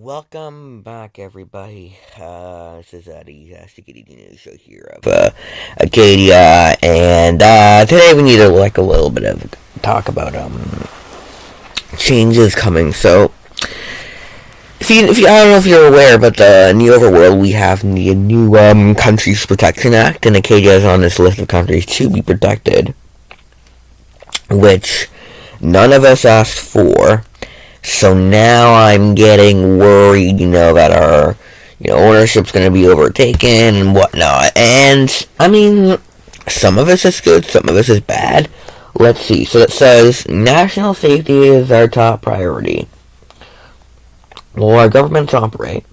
Welcome back, everybody. This is the Acadia'S News show here of Acadia, and today we need a little bit of talk about changes coming. So, I don't know if you're aware, but in the overworld we have the new Countries Protection Act, and Acadia is on this list of countries to be protected, which none of us asked for. So now I'm getting worried, that our, ownership's going to be overtaken and whatnot. And, some of this is good, some of this is bad. Let's see. So it says, national safety is our top priority. Well, our governments operate.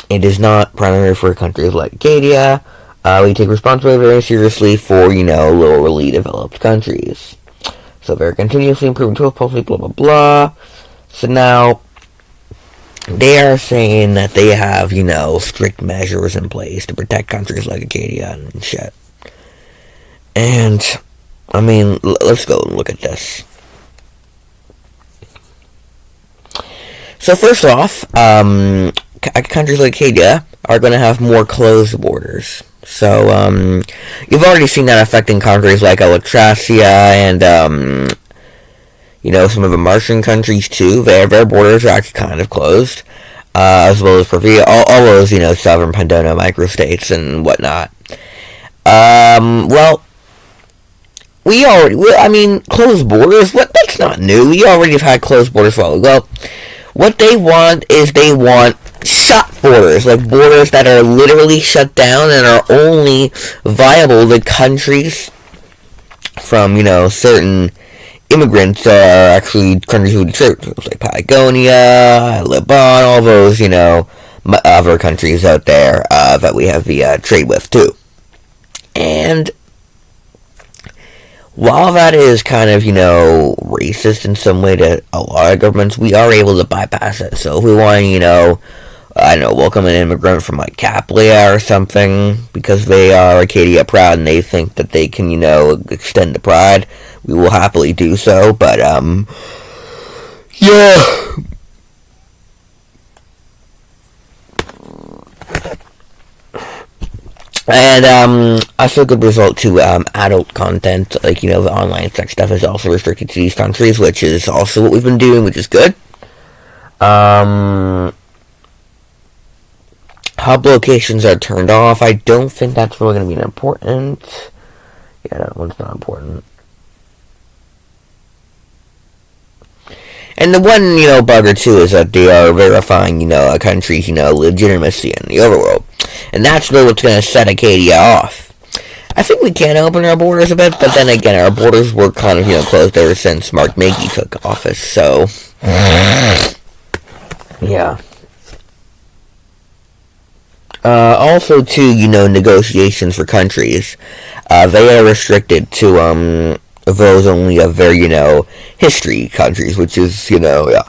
It is not primary for countries like Acadia. We take responsibility very seriously for, lowerly developed countries. So they're continuously improving tools, policy, blah, blah, blah. So now, they are saying that they have, strict measures in place to protect countries like Acadia and shit. And, let's go and look at this. So first off, countries like Acadia are going to have more closed borders. So, you've already seen that affecting countries like Alexandria and, some of the Martian countries too. Their borders are actually kind of closed, as well as Peru, all those, southern Pandona microstates and whatnot. Closed borders, that's not new. We already have had closed borders for a while. Well, what they want is shut borders, like borders that are literally shut down and are only viable to countries from, certain immigrants are actually countries who trade, like Patagonia, Lebanon, all those, other countries out there that we have the trade with too. And while that is kind of, racist in some way to a lot of governments, we are able to bypass it. So if we want, welcome an immigrant from like Acadia'S or something, because they are Acadia proud and they think that they can, extend the pride, we will happily do so. But, yeah. And, also a good result to, adult content, like, the online sex stuff is also restricted to these countries, which is also what we've been doing, which is good. Hub locations are turned off. I don't think that's really going to be important. Yeah, that one's not important. And the one, bugger too is that they are verifying, a country's, legitimacy in the overworld. And that's really what's going to set Acadia off. I think we can open our borders a bit, but then again, our borders were kind of, closed ever since Mark Magee took office, so... yeah. Also, too, negotiations for countries. They are restricted to, those only of their, history countries, which is, yeah.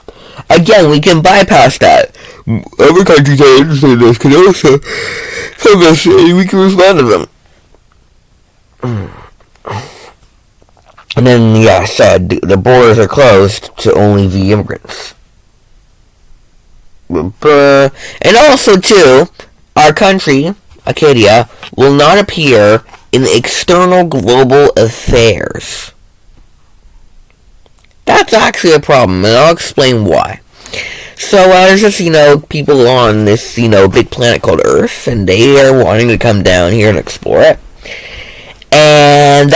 Again, we can bypass that. Other countries that are interested in this can also come us and we can respond to them. And then, yeah, I said, the borders are closed to only the immigrants. And also, too, our country, Acadia, will not appear in external global affairs. That's actually a problem, and I'll explain why. So, there's just, people on this, big planet called Earth, and they are wanting to come down here and explore it. And,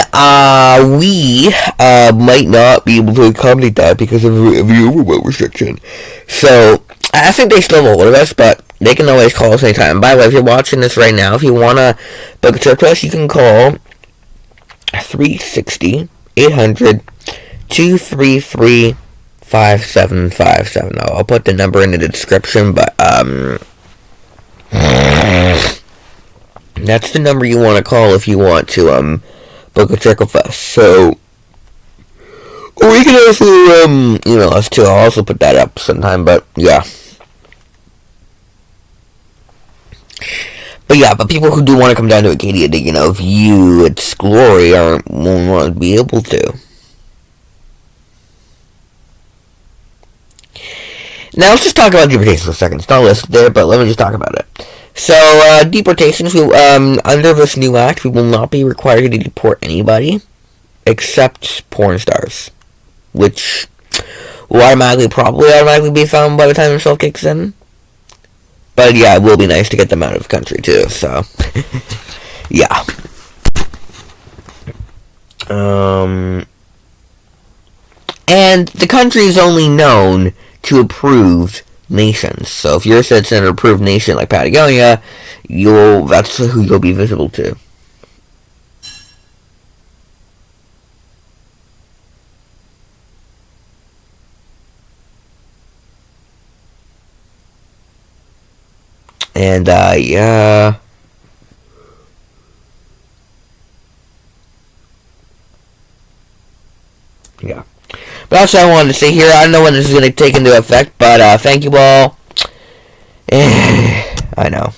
we, might not be able to accommodate that because of the overwhelm restriction. So, I think they still have a hold of us, but they can always call us anytime. By the way, if you're watching this right now, if you want to book a trip to us, you can call 360-800-233-5757. I'll put the number in the description, but, that's the number you want to call if you want to, book a trip with us. So, or you can also, email us too. I'll also put that up sometime, but, yeah. But people who do want to come down to Acadia to, view its glory won't want to be able to. Now let's just talk about deportations for a second. It's not listed there, but let me just talk about it. So, deportations, under this new act, we will not be required to deport anybody except porn stars, which will probably automatically be found by the time the show kicks in. But yeah, it will be nice to get them out of the country too, so yeah. And the country is only known to approved nations. So if you're a citizen of an approved nation like Patagonia, that's who you'll be visible to. And yeah. Yeah. But that's what I wanted to say here. I don't know when this is going to take into effect, but thank you all. I know.